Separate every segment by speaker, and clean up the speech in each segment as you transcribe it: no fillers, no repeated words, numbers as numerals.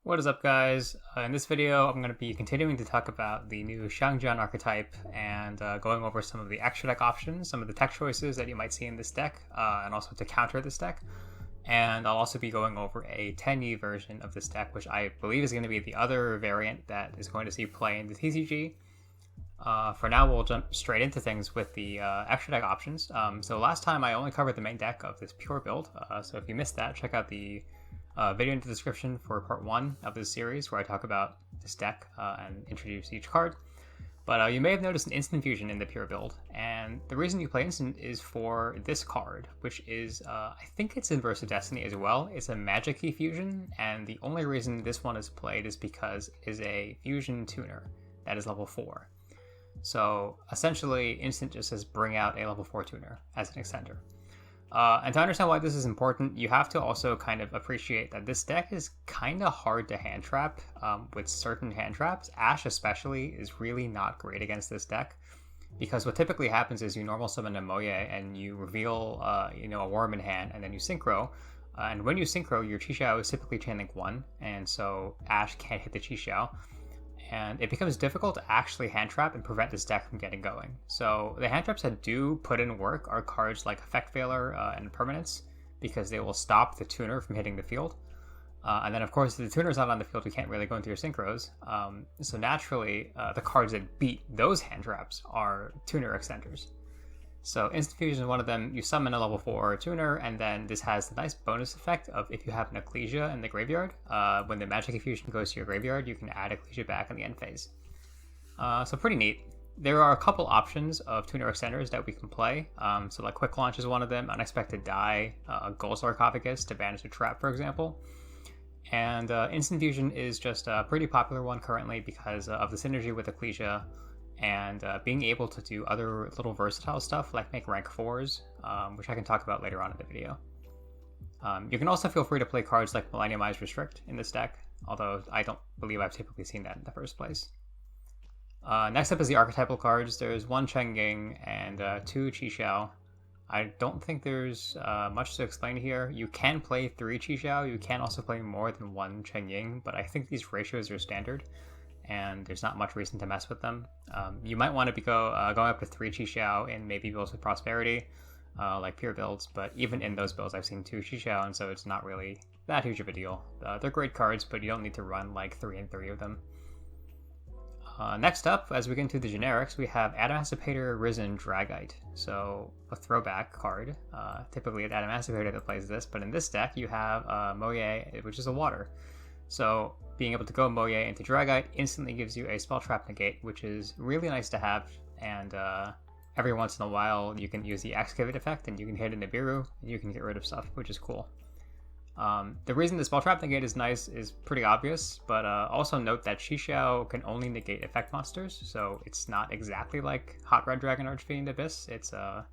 Speaker 1: What is up, guys? In this video, I'm going to be continuing to talk about the new Xiangjian archetype and going over some of the extra deck options, some of the tech choices that you might see in this deck, and also to counter this deck. And I'll also be going over a Tenyi version of this deck, which I believe is going to be the other variant that is going to see play in the TCG. For now, we'll jump straight into things with the extra deck options. So last time, I only covered the main deck of this pure build, so if you missed that, check out the video in the description for part 1 of this series where I talk about this deck and introduce each card. But you may have noticed an instant fusion in the pure build, and the reason you play instant is for this card, which is, I think it's in Verse of Destiny as well. It's a magic key fusion, and the only reason this one is played is because it is a fusion tuner that is level 4. So essentially, instant just says bring out a level 4 tuner as an extender. And to understand why this is important, you have to also kind of appreciate that this deck is kind of hard to hand trap with certain hand traps. Ash especially is really not great against this deck, because what typically happens is you normal summon a Moye and you reveal a worm in hand, and then you synchro. And when you synchro, your Chi-Xiao is typically chain link 1, and so Ash can't hit the Chi-Xiao. And it becomes difficult to actually hand trap and prevent this deck from getting going. So the hand traps that do put in work are cards like Effect Veiler and Permanence, because they will stop the tuner from hitting the field. And then of course, if the tuner's not on the field, you can't really go into your synchros. So naturally, the cards that beat those hand traps are tuner extenders. So Instant Fusion is one of them. You summon a level 4 tuner, and then this has the nice bonus effect of if you have an Ecclesia in the graveyard, when the Magic Infusion goes to your graveyard, you can add Ecclesia back in the end phase. So pretty neat. There are a couple options of tuner extenders that we can play. So like Quick Launch is one of them, Unexpected Die, Gold Sarcophagus to banish a trap, for example. And Instant Fusion is just a pretty popular one currently because of the synergy with Ecclesia, and being able to do other little versatile stuff like make rank 4s, which I can talk about later on in the video. You can also feel free to play cards like Millenniumized Restrict in this deck, although I don't believe I've typically seen that in the first place. Next up is the archetypal cards. There's 1 Cheng-Ying and 2 Chi-Xiao. I don't think there's much to explain here. You can play 3 Chi-Xiao, you can also play more than 1 Cheng-Ying, but I think these ratios are standard, and there's not much reason to mess with them. You might want to be going up to 3 Chi-Xiao in maybe builds with Prosperity, like pure builds, but even in those builds I've seen 2 Chi-Xiao, and so it's not really that huge of a deal. They're great cards, but you don't need to run like 3 and 3 of them. Next up, as we get into the generics, we have Adamascipator Risen Dragite. So a throwback card. Typically it's Adamascipator that plays this, but in this deck you have Moye, which is a water. So being able to go Moye into Dragite instantly gives you a spell trap negate, which is really nice to have, and every once in a while you can use the Excavate effect and you can hit a Nibiru and you can get rid of stuff, which is cool. The reason the spell trap negate is nice is pretty obvious, but also note that Chi-Xiao can only negate effect monsters, so it's not exactly like Hot Red Dragon Archfiend Abyss. It's a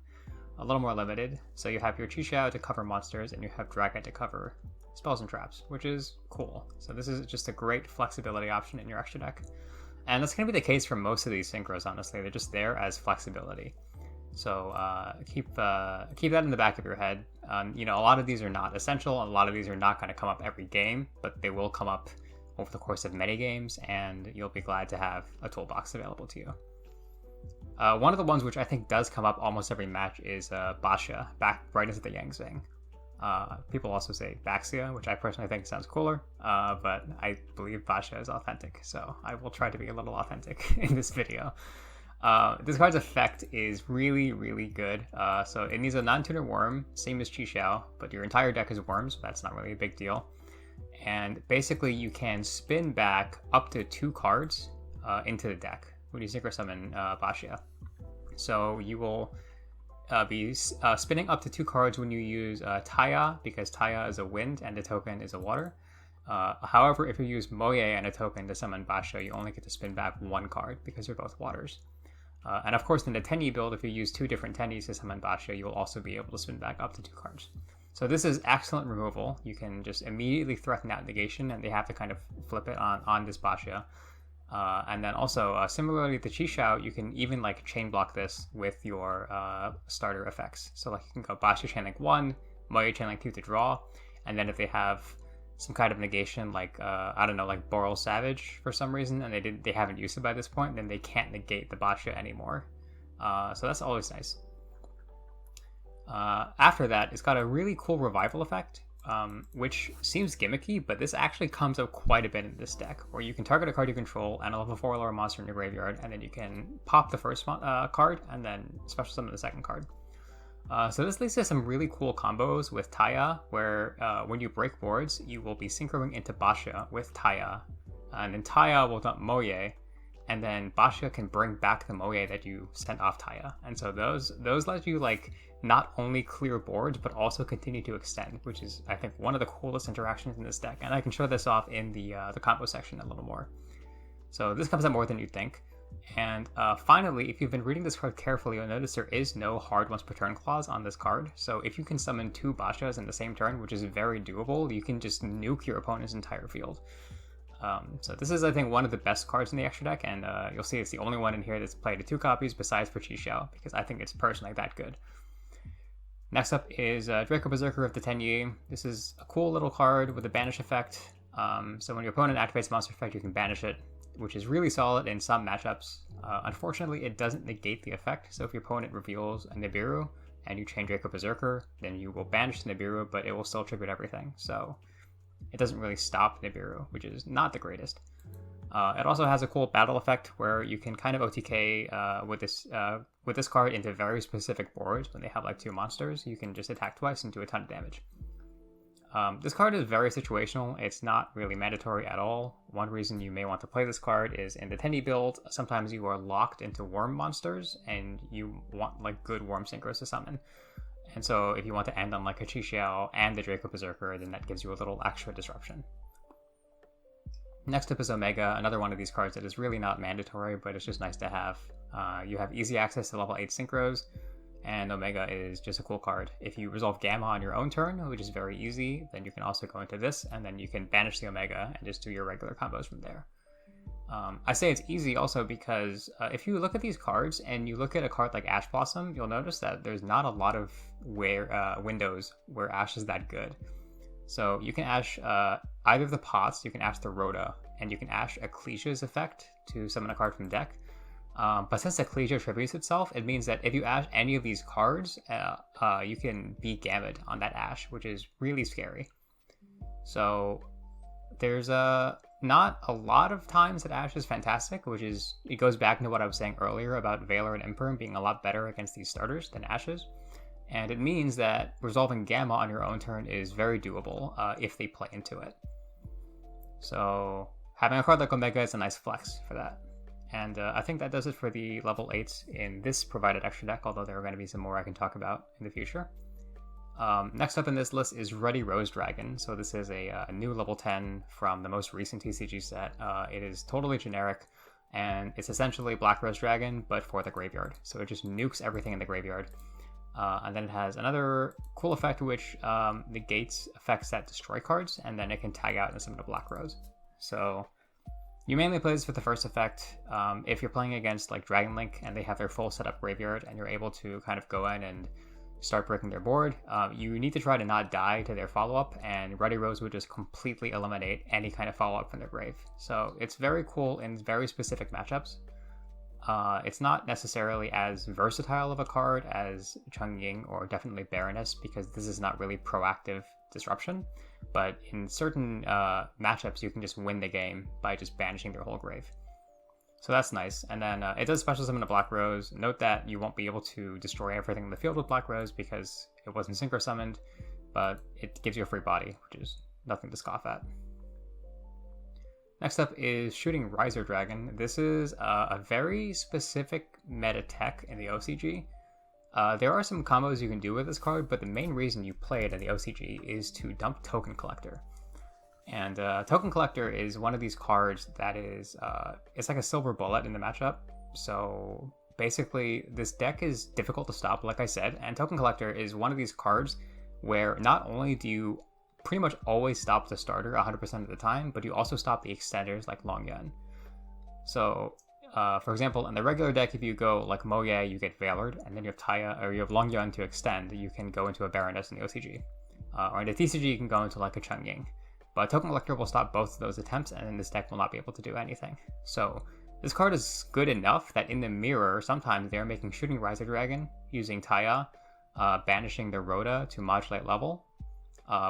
Speaker 1: little more limited. So you have your Chi-Xiao to cover monsters and you have Dragite to cover spells and traps, which is cool. So this is just a great flexibility option in your extra deck. And that's going to be the case for most of these synchros, honestly. They're just there as flexibility. So keep that in the back of your head. A lot of these are not essential, and a lot of these are not going to come up every game, but they will come up over the course of many games, and you'll be glad to have a toolbox available to you. One of the ones which I think does come up almost every match is Basha, Brightness of the Yangzing. People also say Baxia, which I personally think sounds cooler, but I believe Basha is authentic, so I will try to be a little authentic in this video. This card's effect is really, really good. So it needs a non-tuner worm, same as Chi-Xiao, but your entire deck is worms, so that's not really a big deal. And basically you can spin back up to 2 cards into the deck when you synchro summon Basha. So you will be spinning up to 2 cards when you use Taya, because Taya is a wind and the token is a water. However, if you use Moye and a token to summon Basha, you only get to spin back 1 card because they're both waters. And of course, in the Tenyi build, if you use 2 different Tenyis to summon Basha, you will also be able to spin back up to 2 cards. So this is excellent removal. You can just immediately threaten out negation, and they have to kind of flip it on this Basha. And then also, similarly to Chi-Xiao, you can even like chain block this with your starter effects. So like you can go Basha chain link 1, Moye chain link 2 to draw, and then if they have some kind of negation, like I don't know, like Boral Savage for some reason, and they haven't used it by this point, then they can't negate the Boccia anymore. So that's always nice. After that, it's got a really cool revival effect, which seems gimmicky, but this actually comes up quite a bit in this deck, where you can target a card you control and a level 4 or lower monster in your graveyard, and then you can pop the first card and then special summon the second card. So this leads to some really cool combos with Taya, where when you break boards, you will be synchroing into Boccia with Taya, and then Taya will dump Moye, and then Boccia can bring back the Moye that you sent off Taya. And so those let you like not only clear boards, but also continue to extend, which is, I think, one of the coolest interactions in this deck. And I can show this off in the combo section a little more. So this comes up more than you'd think. And finally, if you've been reading this card carefully, you'll notice there is no hard once per turn clause on this card. So if you can summon 2 Boccias in the same turn, which is very doable, you can just nuke your opponent's entire field. So this is, I think, one of the best cards in the extra deck, and you'll see it's the only one in here that's played at 2 copies besides for Chi-Xiao, because I think it's personally that good. Next up is Draco Berserker of the Tenyi. This is a cool little card with a banish effect. So when your opponent activates monster effect, you can banish it, which is really solid in some matchups. Unfortunately, it doesn't negate the effect, so if your opponent reveals a Nibiru and you chain Draco Berserker, then you will banish the Nibiru, but it will still tribute everything, so it doesn't really stop Nibiru, which is not the greatest. It also has a cool battle effect where you can kind of OTK with this card into very specific boards. When they have like 2 monsters, you can just attack twice and do a ton of damage. This card is very situational. It's not really mandatory at all. One reason you may want to play this card is in the Tenyi build, sometimes you are locked into worm monsters and you want like good worm synchros to summon. And so if you want to end on like a Chi-Xiao and the Draco Berserker, then that gives you a little extra disruption. Next up is Omega, another one of these cards that is really not mandatory, but it's just nice to have. You have easy access to level 8 synchros, and Omega is just a cool card. If you resolve Gamma on your own turn, which is very easy, then you can also go into this, and then you can banish the Omega and just do your regular combos from there. I say it's easy also because if you look at these cards and you look at a card like Ash Blossom, you'll notice that there's not a lot of windows where Ash is that good. So you can Ash either of the pots, you can Ash the Rhoda, and you can Ash Ecclesia's effect to summon a card from deck. But since Ecclesia tributes itself, it means that if you Ash any of these cards, you can be Gammed on that Ash, which is really scary. So there's not a lot of times that Ash is fantastic, it goes back into what I was saying earlier about Valor and Imperm being a lot better against these starters than Ashes. And it means that resolving Gamma on your own turn is very doable if they play into it. So having a card like Omega is a nice flex for that. And I think that does it for the level 8s in this provided extra deck, although there are going to be some more I can talk about in the future. Next up in this list is Ruddy Rose Dragon. So this is a new level 10 from the most recent TCG set. It is totally generic, and it's essentially Black Rose Dragon, but for the graveyard. So it just nukes everything in the graveyard. And then it has another cool effect which negates effects that destroy cards, and then it can tag out and summon a Black Rose. So you mainly play this for the first effect. If you're playing against like Dragon Link and they have their full setup graveyard and you're able to kind of go in and start breaking their board, you need to try to not die to their follow-up, and Ruddy Rose would just completely eliminate any kind of follow-up from their grave. So it's very cool in very specific matchups. It's not necessarily as versatile of a card as Chungying or definitely Baroness, because this is not really proactive disruption, but in certain matchups you can just win the game by just banishing their whole grave. So that's nice. And then it does special summon a Black Rose. Note that you won't be able to destroy everything in the field with Black Rose because it wasn't synchro summoned, but it gives you a free body, which is nothing to scoff at. Next up is Shooting Riser Dragon. This is a very specific meta tech in the OCG. There are some combos you can do with this card, but the main reason you play it in the OCG is to dump Token Collector. And Token Collector is one of these cards that is, it's like a silver bullet in the matchup. So basically this deck is difficult to stop, like I said, and Token Collector is one of these cards where not only do you pretty much always stop the starter 100% of the time, but you also stop the extenders like Longyuan. So for example, in the regular deck, if you go like Moye, you get Valored, and then you have Taya, or you have Longyuan to extend, you can go into a Baroness in the OCG. Or in the TCG, you can go into like a Chungying. But Token Collector will stop both of those attempts, and then this deck will not be able to do anything. So this card is good enough that in the mirror, sometimes they're making Shooting Riser Dragon using Taya, banishing their Rhoda to modulate level,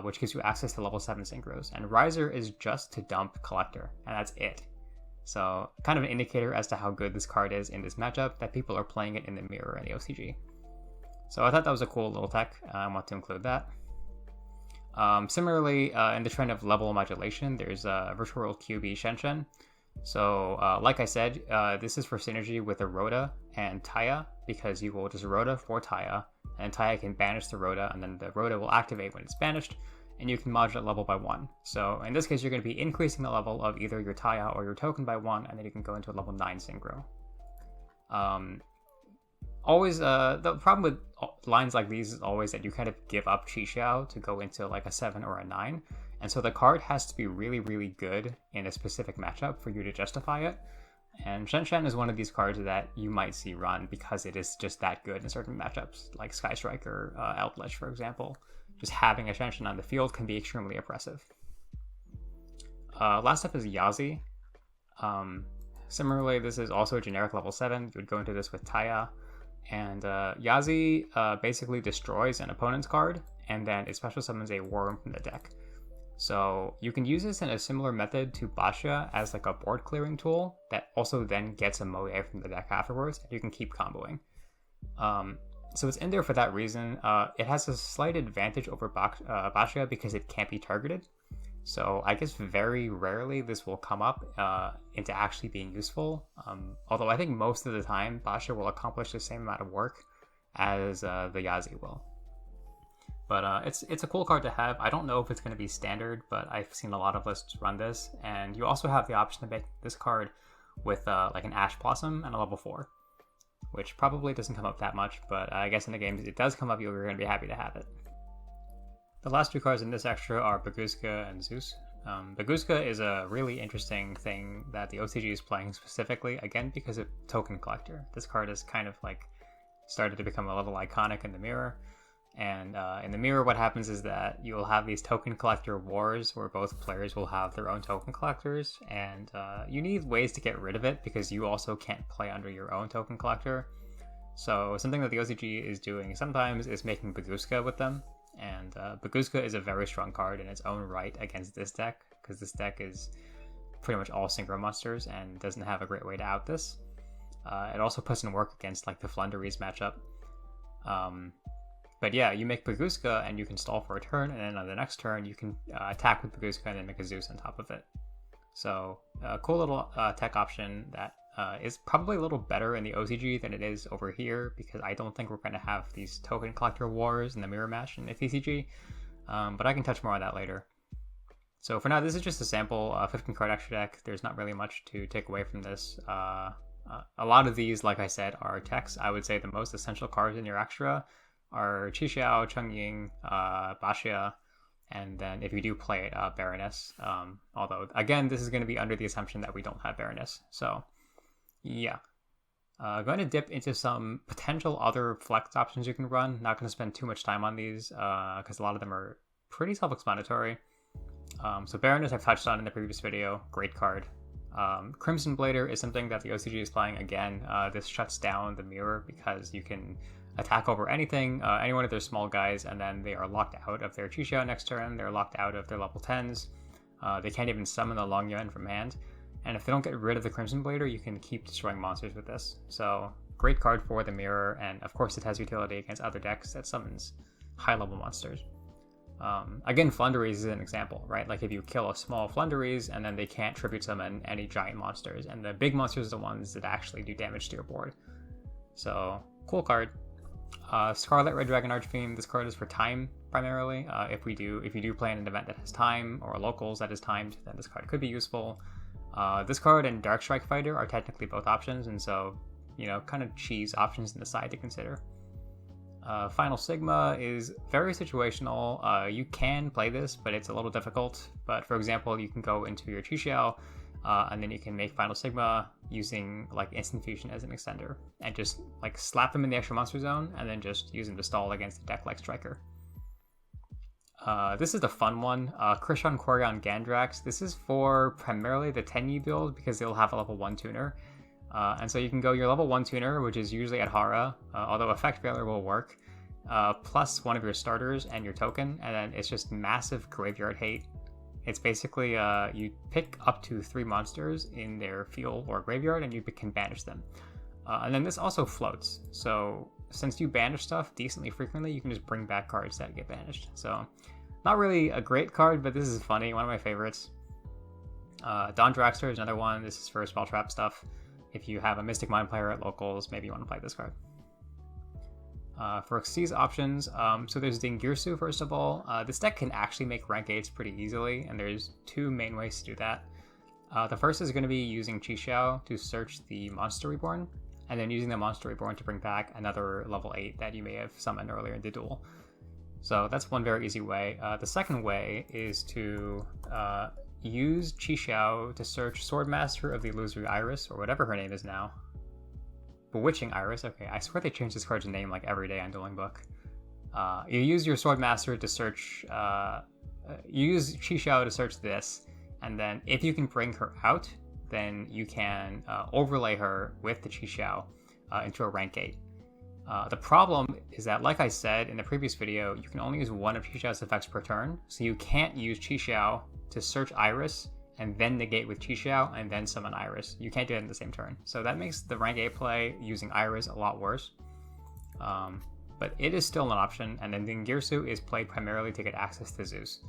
Speaker 1: which gives you access to level 7 synchros. And Riser is just to dump Collector, and that's it. So kind of an indicator as to how good this card is in this matchup, that people are playing it in the mirror in the OCG. So I thought that was a cool little tech. I want to include that. Similarly, in the trend of level modulation, there's Virtual World QB Xiangjian. So like I said, this is for synergy with the Rhoda and Taya, because you will just Rhoda for Taya, and Taya can banish the Rhoda, and then the Rhoda will activate when it's banished, and you can modulate level by 1. So in this case, you're going to be increasing the level of either your Taya or your token by 1, and then you can go into a level 9 synchro. Always, the problem with lines like these is always that you kind of give up Chi Xiao to go into like a 7 or a 9. And so the card has to be really, really good in a specific matchup for you to justify it. And Xiangjian is one of these cards that you might see run because it is just that good in certain matchups, like Sky Striker, Outledge, for example. Just having a Xiangjian on the field can be extremely oppressive. Last up is Yazi. Similarly, this is also a generic level 7. You would go into this with Taya. And Yazi basically destroys an opponent's card, and then it special summons a worm from the deck. So you can use this in a similar method to Basha as like a board clearing tool that also then gets a Moe from the deck afterwards, and you can keep comboing. So it's in there for that reason. It has a slight advantage over Basha because it can't be targeted. So I guess very rarely this will come up into actually being useful. Although I think most of the time Basha will accomplish the same amount of work as the Yazi will. But it's a cool card to have. I don't know if it's going to be standard, but I've seen a lot of lists run this. And you also have the option to make this card with like an Ash Blossom and a level 4. Which probably doesn't come up that much, but I guess in the games it does come up, you're going to be happy to have it. The last 2 cards in this extra are Baguska and Zeus. Baguska is a really interesting thing that the OCG is playing specifically, again, because of Token Collector. This card is kind of like started to become a little iconic in the mirror. And in the mirror, what happens is that you will have these Token Collector wars where both players will have their own Token Collectors, and you need ways to get rid of it because you also can't play under your own Token Collector. So something that the OCG is doing sometimes is making Baguska with them. And Baguska is a very strong card in its own right against this deck, because this deck is pretty much all synchro monsters and doesn't have a great way to out this. It also puts in work against like the Flunderies matchup. But yeah, you make Baguska and you can stall for a turn, and then on the next turn you can attack with Baguska and then make a Zeus on top of it. So a cool little tech option that is probably a little better in the OCG than it is over here, because I don't think we're going to have these Token Collector wars in the mirror match in the TCG, but I can touch more on that later. So for now, this is just a sample 15 card extra deck. There's not really much to take away from this. A lot of these, like I said, are techs. I would say the most essential cards in your extra are Chixiao, Chengying, Baxia, and then if you do play it, Baroness. Although, again, this is going to be under the assumption that we don't have Baroness. So, yeah. Going to dip into some potential other flex options you can run. Not going to spend too much time on these because a lot of them are pretty self-explanatory. So Baroness I've touched on in the previous video. Great card. Crimson Blader is something that the OCG is playing again. This shuts down the mirror because you can attack over anything, any one of their small guys, and then they are locked out of their Chixiao next turn. They're locked out of their level 10s. They can't even summon the Long Yuan from hand. And if they don't get rid of the Crimson Blader, you can keep destroying monsters with this. So, great card for the mirror, and of course it has utility against other decks that summons high-level monsters. Again, Flunderies is an example, right? Like if you kill a small Flunderies, and then they can't tribute summon any giant monsters, and the big monsters are the ones that actually do damage to your board. So, cool card. Scarlet Red Dragon Archfiend, this card is for time, primarily. If you do play in an event that has time, or locals that is timed, then this card could be useful. This card and Dark Strike Fighter are technically both options, and so, kind of cheese options in the side to consider. Final Sigma is very situational. You can play this, but it's a little difficult. But for example, you can go into your Chixiao, and then you can make Final Sigma using like Instant Fusion as an extender, and just like slap them in the extra monster zone, and then just use them to stall against the deck like Striker. This is the fun one. Krishan Koryan Gandrax. This is for primarily the Tenyi build because they'll have a level 1 tuner. And so you can go your level 1 tuner, which is usually at Hara, although Effect Veiler will work, plus one of your starters and your token, and then it's just massive graveyard hate. It's basically you pick up to 3 monsters in their field or graveyard and you can banish them. And then this also floats, so since you banish stuff decently frequently, you can just bring back cards that get banished. So not really a great card, but this is funny, one of my favorites. Dawn Dragster is another one. This is for spell trap stuff. If you have a Mystic Mind player at locals, maybe you want to play this card. For Xyz options, so there's Dingirsu first of all. This deck can actually make rank 8s pretty easily, and there's 2 main ways to do that. The first is going to be using Chixiao to search the Monster Reborn, and then using the Monster Reborn to bring back another level 8 that you may have summoned earlier in the duel. So that's one very easy way. The second way is to use Chixiao to search Swordmaster of the Illusory Iris, or whatever her name is now. Bewitching Iris, okay, I swear they changed this card's name like every day on Dueling Book. You use your Swordmaster to search, you use Chixiao to search this, and then if you can bring her out, then you can overlay her with the Chixiao into a rank 8. The problem is that, like I said in the previous video, you can only use one of Chixiao's effects per turn, so you can't use Chixiao to search Iris and then negate with Chixiao and then summon Iris. You can't do it in the same turn. So that makes the rank 8 play using Iris a lot worse. But it is still an option, and then Dingirsu is played primarily to get access to Zeus.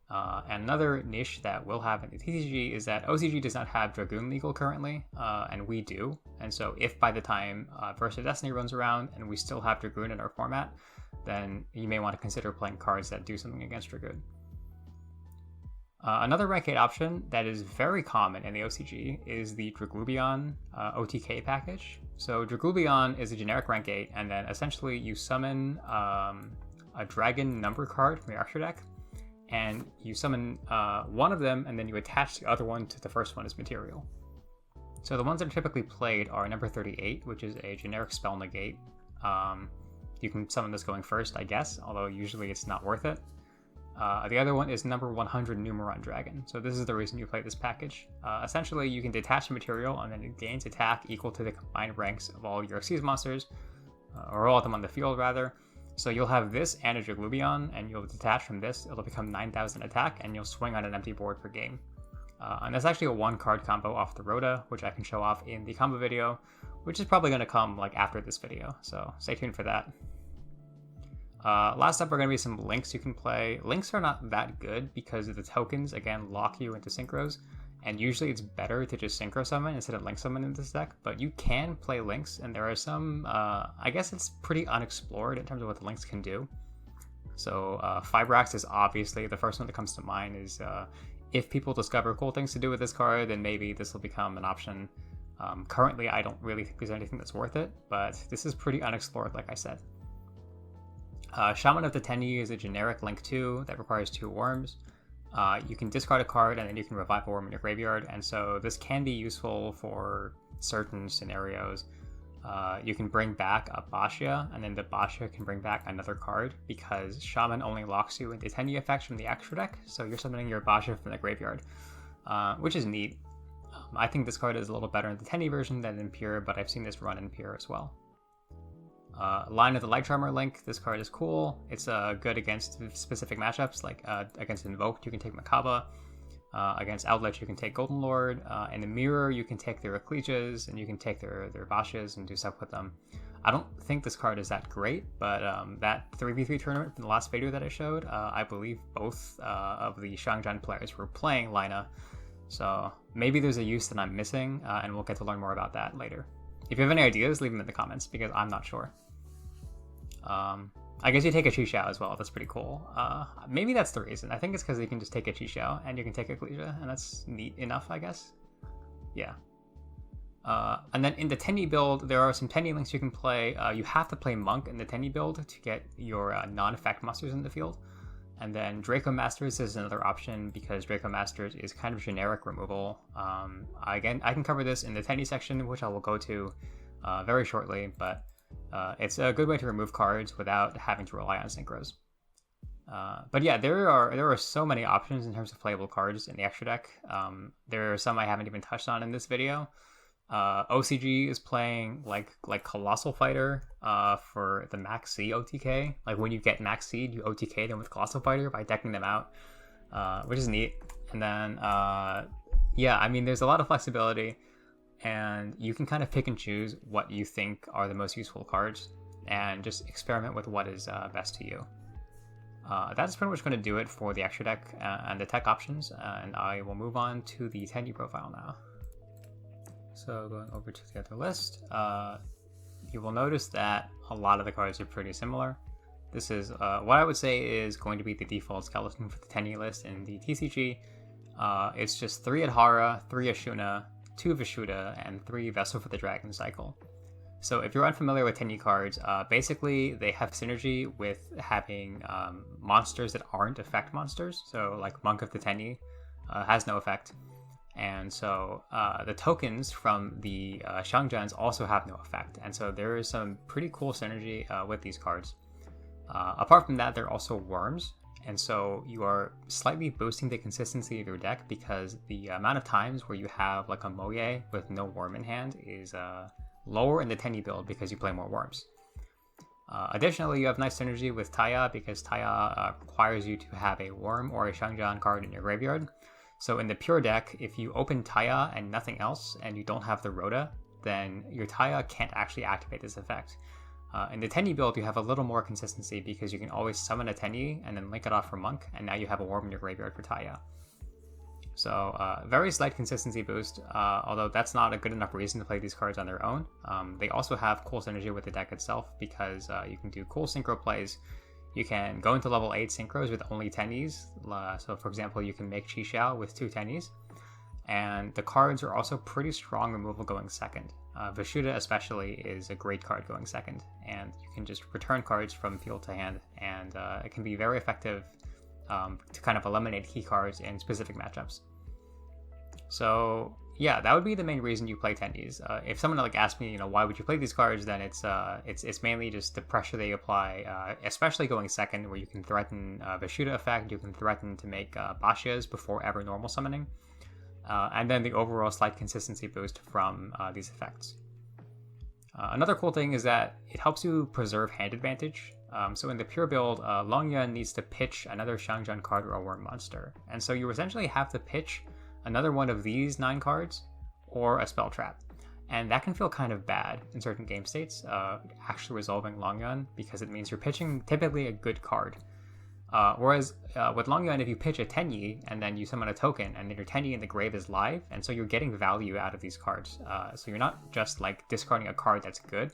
Speaker 1: And another niche that we'll have in the TCG is that OCG does not have Dragoon legal currently, and we do. And so if by the time Versus Destiny runs around and we still have Dragoon in our format, then you may want to consider playing cards that do something against Dragoon. Another rank 8 option that is very common in the OCG is the Draglubion OTK package. So Draglubion is a generic rank 8, and then essentially you summon a dragon number card from your extra deck, and you summon one of them, and then you attach the other one to the first one as material. So the ones that are typically played are number 38, which is a generic spell negate. You can summon this going first, I guess, although usually it's not worth it. The other one is number 100 Numeron Dragon. So this is the reason you play this package. Essentially, you can detach the material and then it gains attack equal to the combined ranks of all your Xyz monsters, or all of them on the field rather. So you'll have this and a Draglubion, and you'll detach from this, it'll become 9,000 attack, and you'll swing on an empty board per game. And that's actually a 1-card combo off the Rhoda, which I can show off in the combo video, which is probably going to come like after this video, so stay tuned for that. Last up are going to be some links you can play. Links are not that good because the tokens, again, lock you into synchros, and usually it's better to just synchro summon instead of link summon in this deck, but you can play links, and there are some, I guess it's pretty unexplored in terms of what the links can do. So Fibrax is obviously the first one that comes to mind. Is if people discover cool things to do with this card, then maybe this will become an option. Currently, I don't really think there's anything that's worth it, but this is pretty unexplored, like I said. Shaman of the Tenyi is a generic link 2 that requires 2 worms. You can discard a card and then you can revive a worm in your graveyard, and so this can be useful for certain scenarios. You can bring back a Bashia, and then the Bashia can bring back another card because Shaman only locks you into Tenyi effects from the extra deck, so you're summoning your Bashia from the graveyard, which is neat. I think this card is a little better in the Tenyi version than in Pure, but I've seen this run in Pure as well. Line of the Light Charmer link, this card is cool. It's good against specific matchups, like against Invoked you can take Makaba, against Outlet you can take Golden Lord, in the Mirror you can take their Ecclesias, and you can take their Bashias and do stuff with them. I don't think this card is that great, but that 3v3 tournament from the last video that I showed, I believe both of the Xiangjian players were playing Lina, so maybe there's a use that I'm missing, and we'll get to learn more about that later. If you have any ideas, leave them in the comments, because I'm not sure. I guess you take a Chixiao as well. That's pretty cool. Maybe that's the reason. I think it's because you can just take a Chixiao and you can take Ecclesia, and that's neat enough, I guess. Yeah. And then in the Tenyi build, there are some Tenyi links you can play. You have to play Monk in the Tenyi build to get your non-effect monsters in the field. And then Draco Masters is another option because Draco Masters is kind of generic removal. Again, I can cover this in the Tenyi section, which I will go to very shortly, but it's a good way to remove cards without having to rely on synchros. But yeah, there are so many options in terms of playable cards in the extra deck. There are some I haven't even touched on in this video. OCG is playing like Colossal Fighter for the Max C OTK. Like when you get Max Seed, you OTK them with Colossal Fighter by decking them out, which is neat. And then yeah, I mean, there's a lot of flexibility, and you can kind of pick and choose what you think are the most useful cards, and just experiment with what is best to you. That's pretty much going to do it for the extra deck and the tech options, and I will move on to the Tenyi profile now. So going over to the other list, you will notice that a lot of the cards are pretty similar. This is what I would say is going to be the default skeleton for the Tenyi list in the TCG. It's just 3 Adhara, 3 Ashuna, 2 Vishuddha, and 3 Vessel for the Dragon cycle. So if you're unfamiliar with Tenyi cards, basically they have synergy with having monsters that aren't effect monsters. So like Monk of the Tenyi has no effect. And so the tokens from the Xiangjians also have no effect. And so there is some pretty cool synergy with these cards. Apart from that, they're also worms. And so you are slightly boosting the consistency of your deck because the amount of times where you have like a Moye with no worm in hand is lower in the Tenyi build because you play more worms. Additionally, you have nice synergy with Taya because Taya requires you to have a worm or a Xiangjian card in your graveyard. So in the pure deck, if you open Taya and nothing else and you don't have the Rhoda, then your Taya can't actually activate this effect. In the Tenyi build, you have a little more consistency because you can always summon a Tenyi and then link it off for Monk, and now you have a worm in your graveyard for Taya. So very slight consistency boost, although that's not a good enough reason to play these cards on their own. They also have cool synergy with the deck itself because you can do cool synchro plays. You can go into level 8 synchros with only Tenyis. So for example, you can make Chi with 2 Tenyis. And the cards are also pretty strong removal going second. Vishuddha especially is a great card going second. And you can just return cards from field to hand. And it can be very effective to kind of eliminate key cards in specific matchups. So yeah, that would be the main reason you play Tenyis. If someone like asked me, why would you play these cards, then it's mainly just the pressure they apply, especially going second, where you can threaten Vishuddha effect, you can threaten to make Bashias before ever normal summoning, and then the overall slight consistency boost from these effects. Another cool thing is that it helps you preserve hand advantage. So in the pure build, Longyuan needs to pitch another Xiangjian card or a worm monster, and so you essentially have to pitch another one of these 9 cards or a spell trap, and that can feel kind of bad in certain game states, actually resolving Longyuan, because it means you're pitching typically a good card. Whereas with Longyuan, if you pitch a Tenyi and then you summon a token, and then your Tenyi in the grave is live, and so you're getting value out of these cards. So you're not just like discarding a card that's good,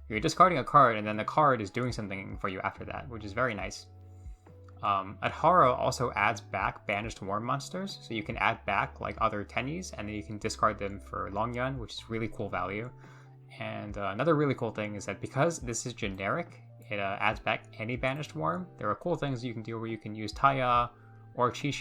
Speaker 1: you're discarding a card and then the card is doing something for you after that, which is very nice. Adhara also adds back banished worm monsters, so you can add back like other Tenyis, and then you can discard them for Longyuan, which is really cool value. And another really cool thing is that because this is generic, it adds back any banished worm. There are cool things you can do where you can use Taya or Chi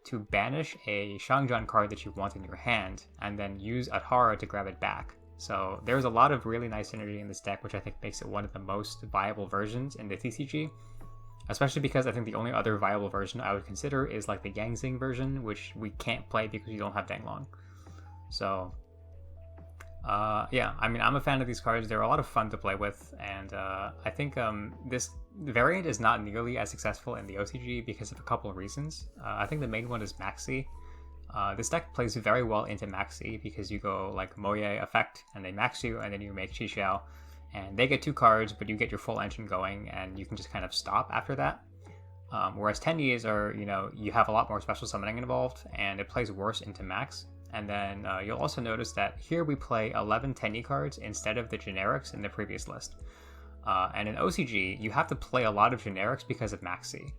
Speaker 1: to banish a Xiangjian card that you want in your hand, and then use Adhara to grab it back. So there's a lot of really nice synergy in this deck, which I think makes it one of the most viable versions in the TCG. Especially because I think the only other viable version I would consider is like the Yangzing version, which we can't play because you don't have Danglong. So, yeah, I mean, I'm a fan of these cards. They're a lot of fun to play with, and I think this variant is not nearly as successful in the OCG because of a couple of reasons. I think the main one is Maxi. This deck plays very well into Maxi because you go like Moye effect, and they max you, and then you make Chi, and they get 2 cards, but you get your full engine going, and you can just kind of stop after that. Whereas Tenyis are, you have a lot more special summoning involved, and it plays worse into max. And then you'll also notice that here we play 11 Tenyi cards instead of the generics in the previous list. And in OCG, you have to play a lot of generics because of Maxi.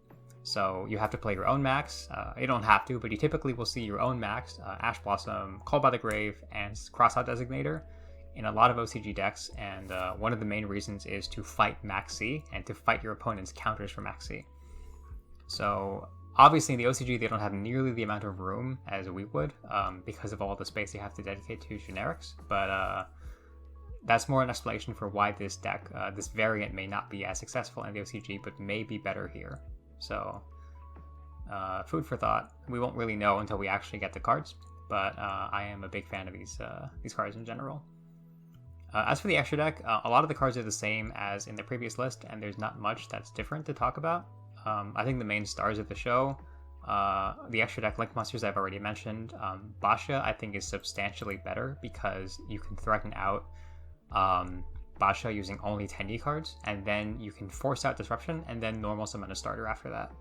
Speaker 1: So you have to play your own Max. You don't have to, but you typically will see your own Max, Ash Blossom, Call by the Grave, and Crossout Designator in a lot of OCG decks, and one of the main reasons is to fight Maxi and to fight your opponent's counters for Maxi. So obviously in the OCG they don't have nearly the amount of room as we would because of all the space they have to dedicate to generics, but that's more an explanation for why this deck, this variant may not be as successful in the OCG, but may be better here. So food for thought. We won't really know until we actually get the cards, but I am a big fan of these cards in general. As for the extra deck, a lot of the cards are the same as in the previous list, and there's not much that's different to talk about. I think the main stars of the show, the extra deck Link Monsters I've already mentioned. Basha I think is substantially better because you can threaten out Basha using only Tenyi cards, and then you can force out Disruption and then normal summon a starter after that,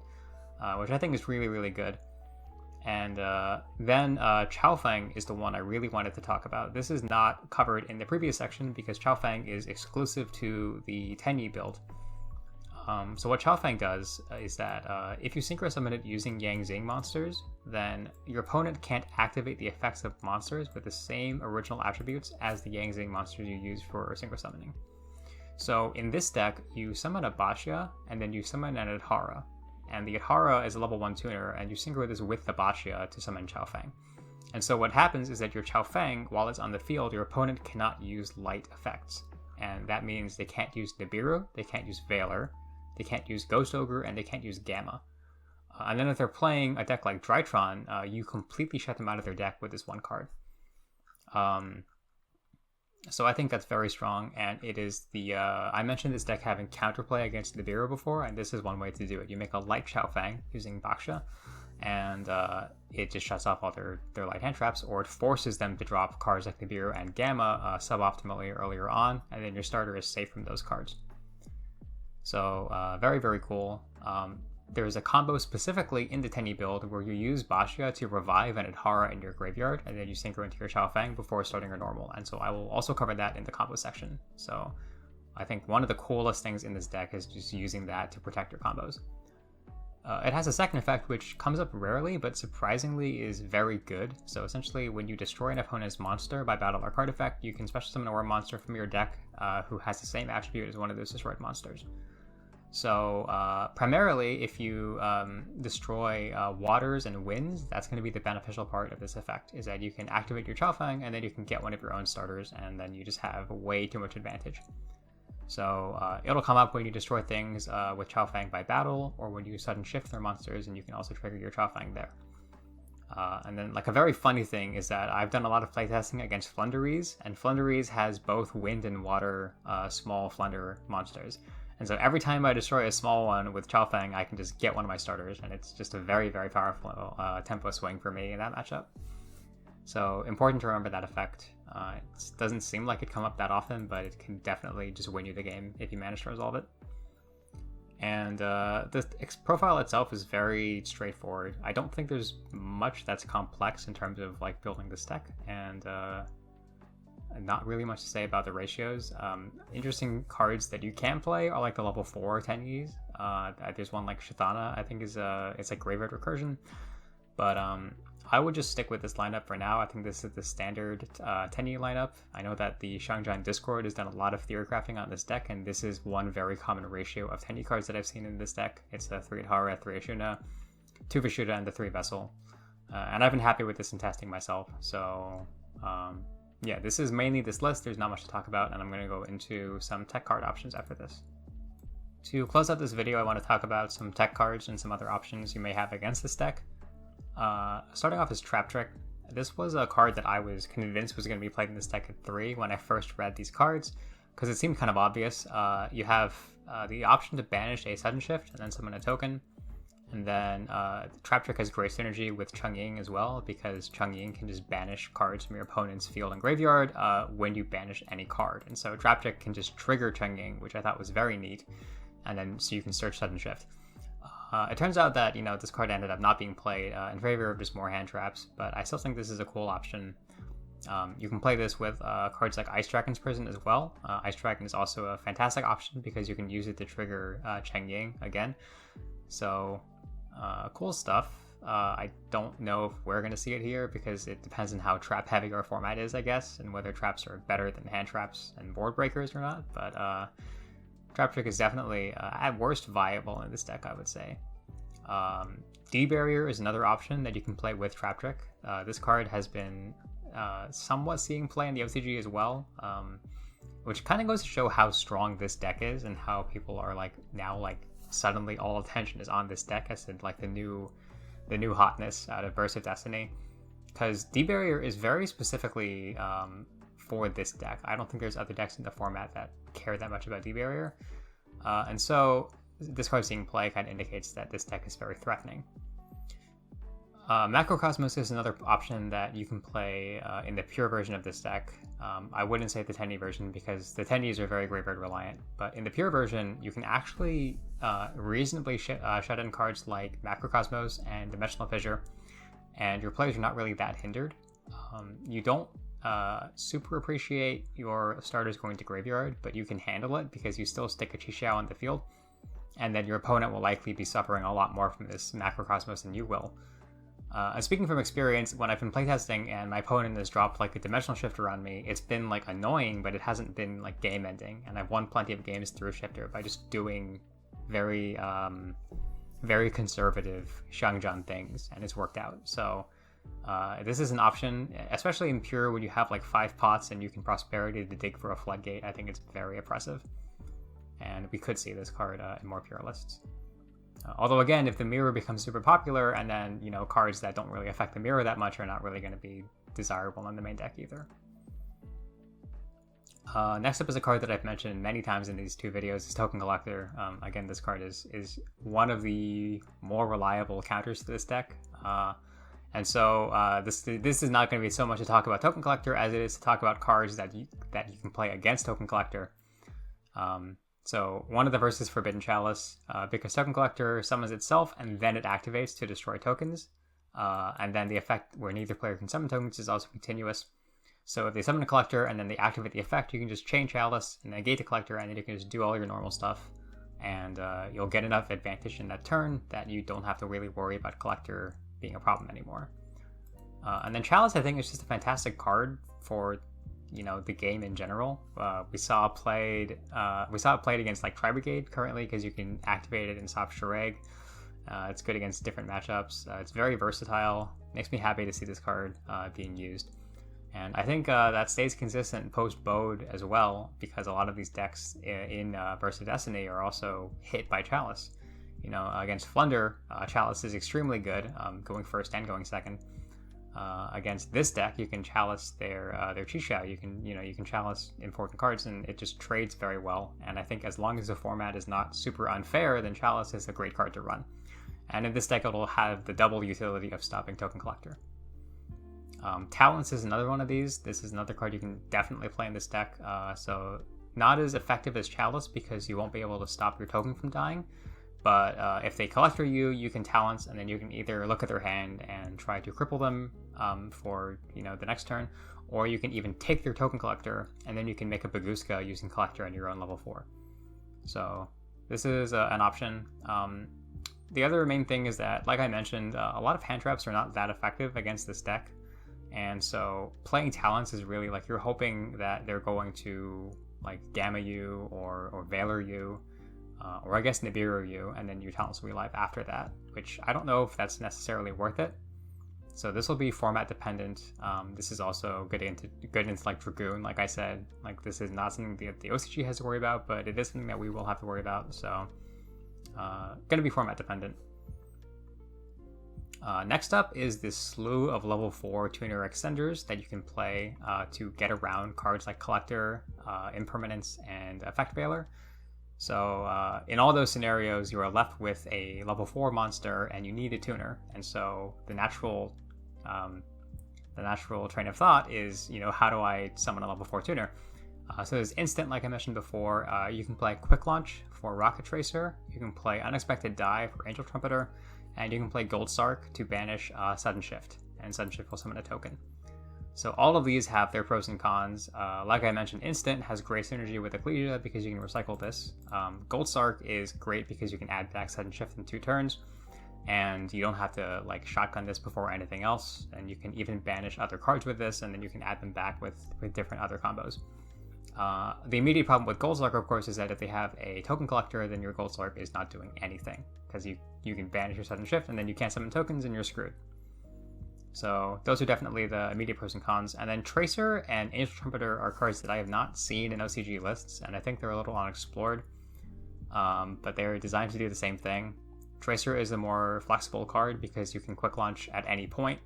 Speaker 1: which I think is really, really good. And then CHAOFENG is the one I really wanted to talk about. This is not covered in the previous section because CHAOFENG is exclusive to the Tenyi build. So what CHAOFENG does is that if you synchro summon it using Xiangjian monsters, then your opponent can't activate the effects of monsters with the same original attributes as the Xiangjian monsters you use for synchro summoning. So in this deck, you summon a Basha, and then you summon an Adhara. And the Adhara is a level 1 tuner, and you synchro this with the Basha to summon CHAOFENG. And so what happens is that your CHAOFENG, while it's on the field, your opponent cannot use light effects. And that means they can't use Nibiru, they can't use Veiler, they can't use Ghost Ogre, and they can't use Gamma. And then if they're playing a deck like Drytron, you completely shut them out of their deck with this one card. So I think that's very strong, and it is the... I mentioned this deck having counterplay against Nibiru before, and this is one way to do it. You make a light CHAOFENG using Baksha, and it just shuts off all their light hand traps, or it forces them to drop cards like Nibiru and Gamma suboptimally earlier on, and then your starter is safe from those cards. So very, very cool. There's a combo specifically in the Tenyi build where you use Basha to revive an Adhara in your graveyard, and then you synchro into your CHAOFENG before starting your normal. And so I will also cover that in the combo section. So I think one of the coolest things in this deck is just using that to protect your combos. It has a second effect which comes up rarely, but surprisingly is very good. So essentially, when you destroy an opponent's monster by battle or card effect, you can special summon a worm monster from your deck who has the same attribute as one of those destroyed monsters. So primarily, if you destroy waters and winds, that's going to be the beneficial part of this effect, is that you can activate your CHAOFENG and then you can get one of your own starters, and then you just have way too much advantage. So it'll come up when you destroy things with CHAOFENG by battle, or when you sudden shift their monsters, and you can also trigger your CHAOFENG there. And then like a very funny thing is that I've done a lot of playtesting against Flunderies, and Flunderies has both wind and water small Flunder monsters. And so every time I destroy a small one with CHAOFENG, I can just get one of my starters, and it's just a very, very powerful tempo swing for me in that matchup. So important to remember that effect. It doesn't seem like it come up that often, but it can definitely just win you the game if you manage to resolve it. And the profile itself is very straightforward. I don't think there's much that's complex in terms of like building this deck, and not really much to say about the ratios. Interesting cards that you can play are like the level 4 Tenyis. There's one like Shithana, I think it's like Graveyard Recursion. But I would just stick with this lineup for now. I think this is the standard Tenyi lineup. I know that the Xiangjian Discord has done a lot of theory crafting on this deck, and this is one very common ratio of Tenyi cards that I've seen in this deck. It's the 3 Adhara, 3 Ashuna, 2 Vishuddha, and the 3 Vessel. And I've been happy with this in testing myself. So yeah, this is mainly this list. There's not much to talk about, and I'm going to go into some tech card options after this. To close out this video, I want to talk about some tech cards and some other options you may have against this deck. Starting off is Trap Trick. This was a card that I was convinced was going to be played in this deck at 3 when I first read these cards, because it seemed kind of obvious. You have the option to banish a sudden shift and then summon a token. And then Trap Trick has great synergy with Chang'Ying as well, because Chang'Ying can just banish cards from your opponent's field and graveyard when you banish any card. And so Trap Trick can just trigger Chang'Ying, which I thought was very neat. And then so you can search Sudden Shift. It turns out that, this card ended up not being played in favor of just more hand traps, but I still think this is a cool option. You can play this with cards like Ice Dragon's Prison as well. Ice Dragon is also a fantastic option because you can use it to trigger Chang'Ying again. So cool stuff. I don't know if we're going to see it here because it depends on how trap heavy our format is, I guess, and whether traps are better than hand traps and board breakers or not, but Trap Trick is definitely, at worst, viable in this deck, I would say. D-Barrier is another option that you can play with Trap Trick. This card has been somewhat seeing play in the OCG as well, which kind of goes to show how strong this deck is and how people are now suddenly all attention is on this deck as in like the new hotness out of Burst of Destiny, because D-Barrier is very specifically for this deck. I don't think there's other decks in the format that care that much about D-Barrier, and so this card seeing play kind of indicates that this deck is very threatening. Macrocosmos is another option that you can play in the pure version of this deck. I wouldn't say the Tenyi version because the Tenyis are very graveyard reliant, but in the pure version you can actually reasonably shut in cards like Macrocosmos and Dimensional Fissure, and your players are not really that hindered. You don't super appreciate your starters going to graveyard, but you can handle it because you still stick a Chixiao on the field, and then your opponent will likely be suffering a lot more from this Macrocosmos than you will. And speaking from experience, when I've been playtesting and my opponent has dropped like a Dimensional Shifter on me, it's been like annoying, but it hasn't been like game ending, and I've won plenty of games through Shifter by just doing very conservative Xiangjian things, and it's worked out. So this is an option, especially in pure when you have like 5 pots and you can Prosperity to dig for a Floodgate. I think it's very oppressive, and we could see this card in more pure lists. Although again, if the mirror becomes super popular, and then cards that don't really affect the mirror that much are not really going to be desirable in the main deck either. Next up is a card that I've mentioned many times in these 2 videos, is Token Collector. Again, this card is one of the more reliable counters to this deck. And so this is not going to be so much to talk about Token Collector as it is to talk about cards that you can play against Token Collector. So one of the first is Forbidden Chalice, because Token Collector summons itself and then it activates to destroy tokens. And then the effect where neither player can summon tokens is also continuous. So if they summon a Collector and then they activate the effect, you can just chain Chalice and negate the Collector, and then you can just do all your normal stuff. And you'll get enough advantage in that turn that you don't have to really worry about Collector being a problem anymore. And then Chalice, I think, is just a fantastic card for the game in general. We saw it played against like Tri-Brigade currently because you can activate it in Soft Shurag. It's good against different matchups. It's very versatile. Makes me happy to see this card being used. And I think that stays consistent post-Bode as well, because a lot of these decks in Burst of Destiny are also hit by Chalice. Against Flunder, Chalice is extremely good, going first and going second. Against this deck, you can Chalice their Chixiao. You can Chalice important cards, and it just trades very well. And I think as long as the format is not super unfair, then Chalice is a great card to run. And in this deck, it'll have the double utility of stopping Token Collector. Talents is another one of these. This is another card you can definitely play in this deck. So not as effective as Chalice because you won't be able to stop your token from dying. But if they Collector you, you can Talents, and then you can either look at their hand and try to cripple them for the next turn, or you can even take their Token Collector, and then you can make a Baguska using Collector on your own level 4. So this is an option. The other main thing is that, like I mentioned, a lot of hand traps are not that effective against this deck. And so playing Talents is really like you're hoping that they're going to like Gamma you or Valor you, or I guess Nibiru you, and then your Talents will be live after that, which I don't know if that's necessarily worth it. So this will be format dependent. This is also good into like Dragoon, like I said. Like this is not something that the OCG has to worry about, but it is something that we will have to worry about. So going to be format dependent. Next up is this slew of level 4 tuner extenders that you can play to get around cards like Collector, Impermanence, and Effect Veiler. So in all those scenarios, you are left with a level 4 monster and you need a tuner. And so the natural train of thought is, how do I summon a level 4 tuner? So there's instant, like I mentioned before. You can play Quick Launch for Rocket Tracer. You can play Unexpected Die for Angel Trumpeter. And you can play Gold Sark to banish Sudden Shift, and Sudden Shift will summon a token. So all of these have their pros and cons. Like I mentioned, Instant has great synergy with Ecclesia because you can recycle this. Gold Sark is great because you can add back Sudden Shift in 2 turns, and you don't have to like shotgun this before anything else, and you can even banish other cards with this, and then you can add them back with different other combos. The immediate problem with Gold Sark, of course, is that if they have a Token Collector, then your Gold Sark is not doing anything, because you can banish your Sudden Shift, and then you can't summon tokens, and you're screwed. So those are definitely the immediate pros and cons. And then Tracer and Angel Trumpeter are cards that I have not seen in OCG lists, and I think they're a little unexplored. but they're designed to do the same thing. Tracer is a more flexible card because you can quick launch at any point,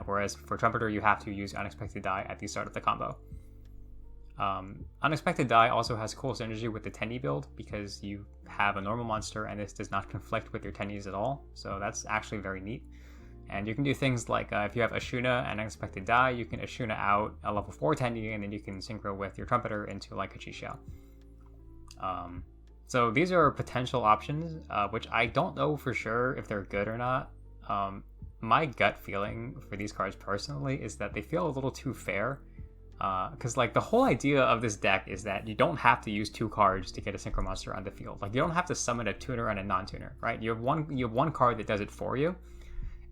Speaker 1: whereas for Trumpeter you have to use Unexpected Die at the start of the combo. Unexpected Die also has cool synergy with the Tenyi build because you have a normal monster and this does not conflict with your Tenyis at all, so that's actually very neat. And you can do things like if you have Ashuna and Unexpected Die, you can Ashuna out a level 4 Tenyi and then you can synchro with your Trumpeter into like a Chixiao. So these are potential options, which I don't know for sure if they're good or not. My gut feeling for these cards personally is that they feel a little too fair. Because like the whole idea of this deck is that you don't have to use 2 cards to get a synchro monster on the field. Like you don't have to summon a tuner and a non-tuner, right? You have one card that does it for you.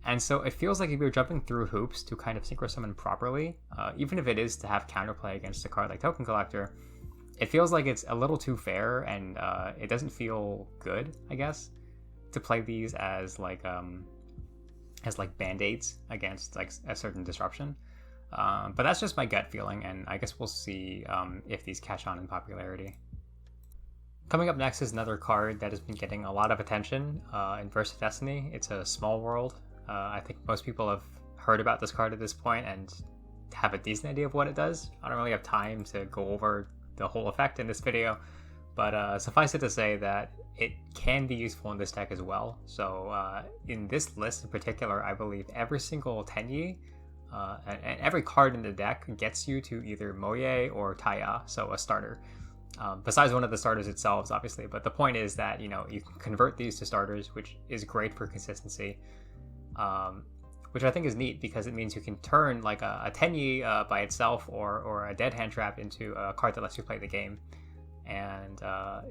Speaker 1: And so it feels like if you're jumping through hoops to kind of synchro summon properly, even if it is to have counterplay against a card like Token Collector, it feels like it's a little too fair, and it doesn't feel good, I guess, to play these as like band-aids against like a certain disruption. But that's just my gut feeling, and I guess we'll see if these catch on in popularity. Coming up next is another card that has been getting a lot of attention in Versus Destiny. It's a Small World. I think most people have heard about this card at this point and have a decent idea of what it does. I don't really have time to go over the whole effect in this video, but suffice it to say that it can be useful in this deck as well. So in this list in particular, I believe every single Tenyi and every card in the deck gets you to either Moye or Taya, so a starter. Besides one of the starters itself, obviously, but the point is that, you know, you can convert these to starters, which is great for consistency, which I think is neat because it means you can turn like a Tenyi by itself or a Dead Hand Trap into a card that lets you play the game. And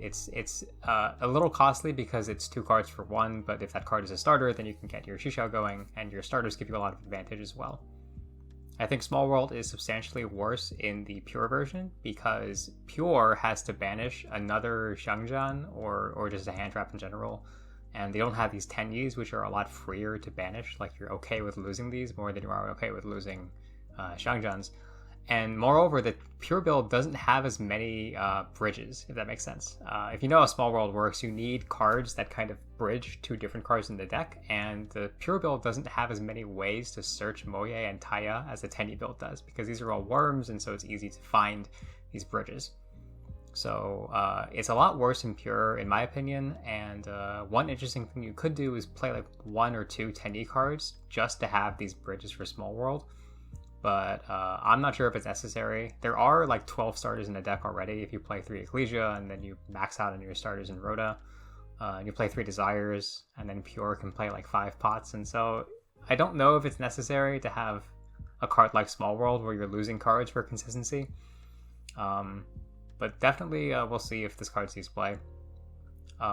Speaker 1: it's a little costly because it's 2 cards for 1, but if that card is a starter, then you can get your Chixiao going, and your starters give you a lot of advantage as well. I think Small World is substantially worse in the Pure version because Pure has to banish another Xiangjian or just a hand trap in general, and they don't have these Tenyis, which are a lot freer to banish. Like, you're okay with losing these more than you are okay with losing Xiangjians. And moreover, the Pure build doesn't have as many bridges, if that makes sense. If you know how Small World works, you need cards that kind of bridge 2 different cards in the deck, and the Pure build doesn't have as many ways to search Moye and Taya as the Tenyi build does, because these are all worms, and so it's easy to find these bridges. So it's a lot worse in Pure, in my opinion, and one interesting thing you could do is play like 1 or 2 Tenyi cards just to have these bridges for Small World. But I'm not sure if it's necessary. There are like 12 starters in the deck already if you play 3 Ecclesia, and then you max out on your starters in Rhoda, and you play 3 Desires, and then Pure can play like 5 pots. And so I don't know if it's necessary to have a card like Small World where you're losing cards for consistency. But definitely we'll see if this card sees play.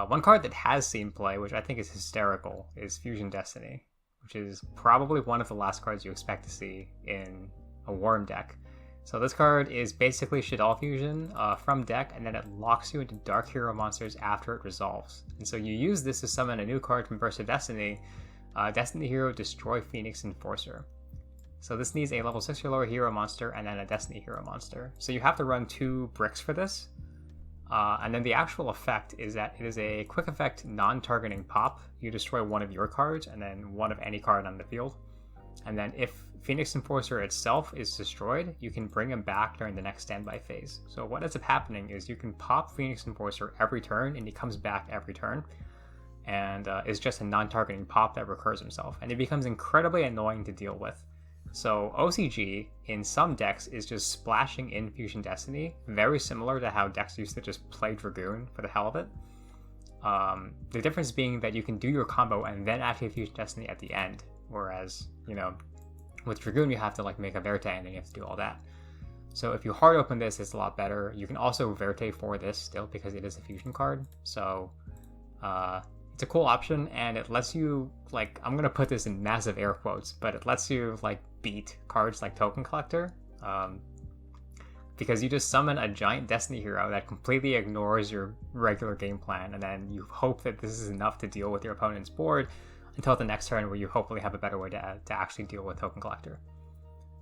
Speaker 1: One card that has seen play, which I think is hysterical, is Fusion Destiny, which is probably one of the last cards you expect to see in a Worm deck. So this card is basically Shaddoll Fusion from deck, and then it locks you into Dark Hero monsters after it resolves. And so you use this to summon a new card from Versus Destiny, Destiny Hero Destroy Phoenix Enforcer. So this needs a level 6 or lower hero monster and then a Destiny Hero monster. So you have to run 2 bricks for this. And then the actual effect is that it is a quick effect non-targeting pop. You destroy one of your cards and then one of any card on the field. And then if Phoenix Enforcer itself is destroyed, you can bring him back during the next standby phase. So what ends up happening is you can pop Phoenix Enforcer every turn and he comes back every turn. And it's just a non-targeting pop that recurs himself. And it becomes incredibly annoying to deal with. So OCG in some decks is just splashing in Fusion Destiny, very similar to how decks used to just play Dragoon for the hell of it. The difference being that you can do your combo and then activate Fusion Destiny at the end, whereas, you know, with Dragoon you have to like make a Verte and then you have to do all that. So if you hard open this, it's a lot better. You can also Verte for this still because it is a fusion card. So it's a cool option, and it lets you, like, I'm gonna put this in massive air quotes, but it lets you like beat cards like Token Collector, because you just summon a giant Destiny Hero that completely ignores your regular game plan, and then you hope that this is enough to deal with your opponent's board until the next turn, where you hopefully have a better way to actually deal with Token Collector.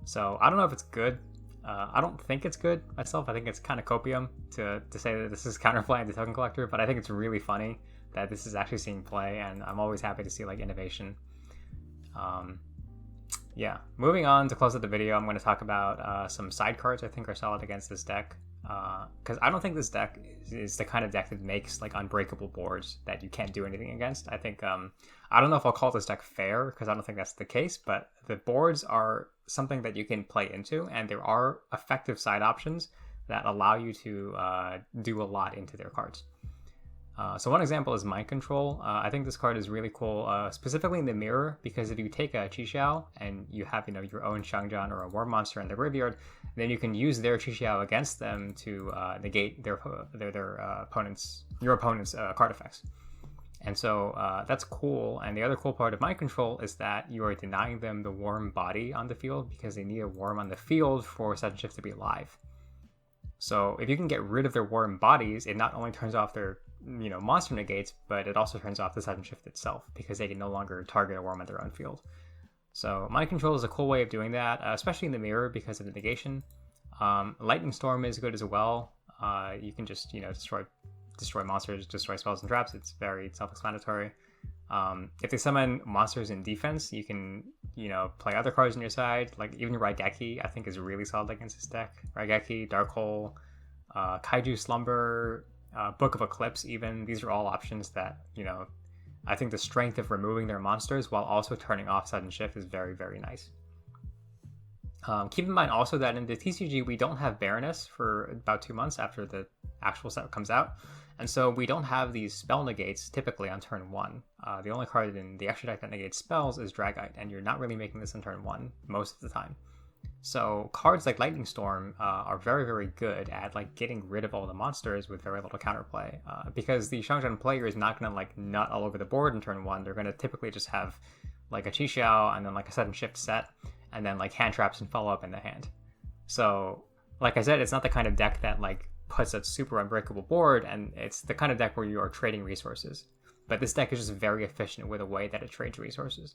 Speaker 1: So I don't know if it's good. I don't think it's good myself. I think it's kind of copium to say that this is counterplay and the token collector, but I think it's really funny that this is actually seeing play, and I'm always happy to see like innovation. Yeah, moving on to close out the video, I'm going to talk about some side cards I think are solid against this deck. Because I don't think this deck is the kind of deck that makes like unbreakable boards that you can't do anything against. I think, I don't know if I'll call this deck fair, because I don't think that's the case, but the boards are something that you can play into, and there are effective side options that allow you to do a lot into their cards. So one example is Mind Control. I think this card is really cool, specifically in the mirror, because if you take a Qixiao and you have, your own Xiangjian or a War Monster in the graveyard, then you can use their Qixiao against them to negate their opponent's card effects. And so that's cool. And the other cool part of Mind Control is that you are denying them the warm body on the field, because they need a worm on the field for Sudden Shift to be alive. So if you can get rid of their warm bodies, it not only turns off their monster negates, but it also turns off the Sudden Shift itself, because they can no longer target a worm on their own field. So Mind Control is a cool way of doing that, especially in the mirror because of the negation. Lightning Storm is good as well. You can just destroy monsters, destroy spells and traps. It's very self-explanatory. If they summon monsters in defense, you can play other cards on your side, like even Raigeki I think is really solid against this deck. Raigeki, Dark Hole, Kaiju Slumber, Book of Eclipse even. These are all options that, I think the strength of removing their monsters while also turning off Sudden Shift is very, very nice. Keep in mind also that in the TCG, we don't have Baroness for about 2 months after the actual set comes out. And so we don't have these spell negates typically on turn 1. The only card in the extra deck that negates spells is Dragite, and you're not really making this on turn 1 most of the time. So cards like Lightning Storm are very, very good at getting rid of all the monsters with very little counterplay, because the Xiangjian player is not going to nut all over the board in turn 1. They're going to typically just have a Qixiao and then a Sudden Shift set, and then hand traps and follow up in the hand. So like I said, it's not the kind of deck that puts a super unbreakable board, and it's the kind of deck where you are trading resources. But this deck is just very efficient with the way that it trades resources.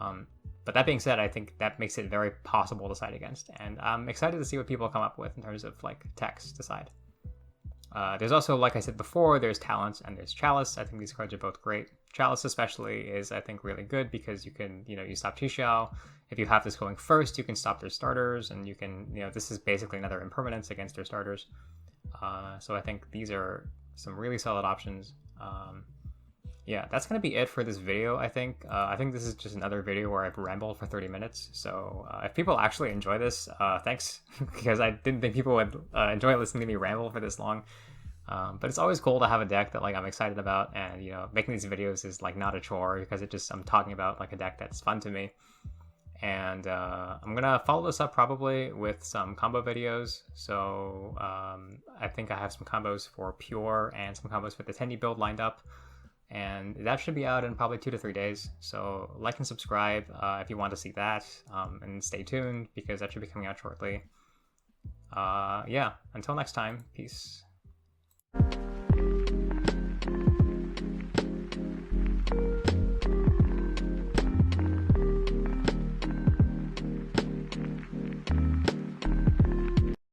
Speaker 1: But that being said, I think that makes it very possible to side against, and I'm excited to see what people come up with in terms of techs to side. There's also, like I said before, there's Talents and there's Chalice. I think these cards are both great. Chalice especially is, I think, really good because you can, you stop Qixiao. If you have this going first, you can stop their starters, and you can, this is basically another impermanence against their starters. So I think these are some really solid options. Yeah, that's going to be it for this video, I think. I think this is just another video where I've rambled for 30 minutes. So if people actually enjoy this, thanks, because I didn't think people would enjoy listening to me ramble for this long. But it's always cool to have a deck that I'm excited about, and making these videos is not a chore, because I'm talking about a deck that's fun to me. And I'm gonna follow this up probably with some combo videos. So I think I have some combos for Pure and some combos for the Tenyi build lined up, and that should be out in probably 2 to 3 days. So like and subscribe if you want to see that, and stay tuned because that should be coming out shortly. Yeah, until next time, peace.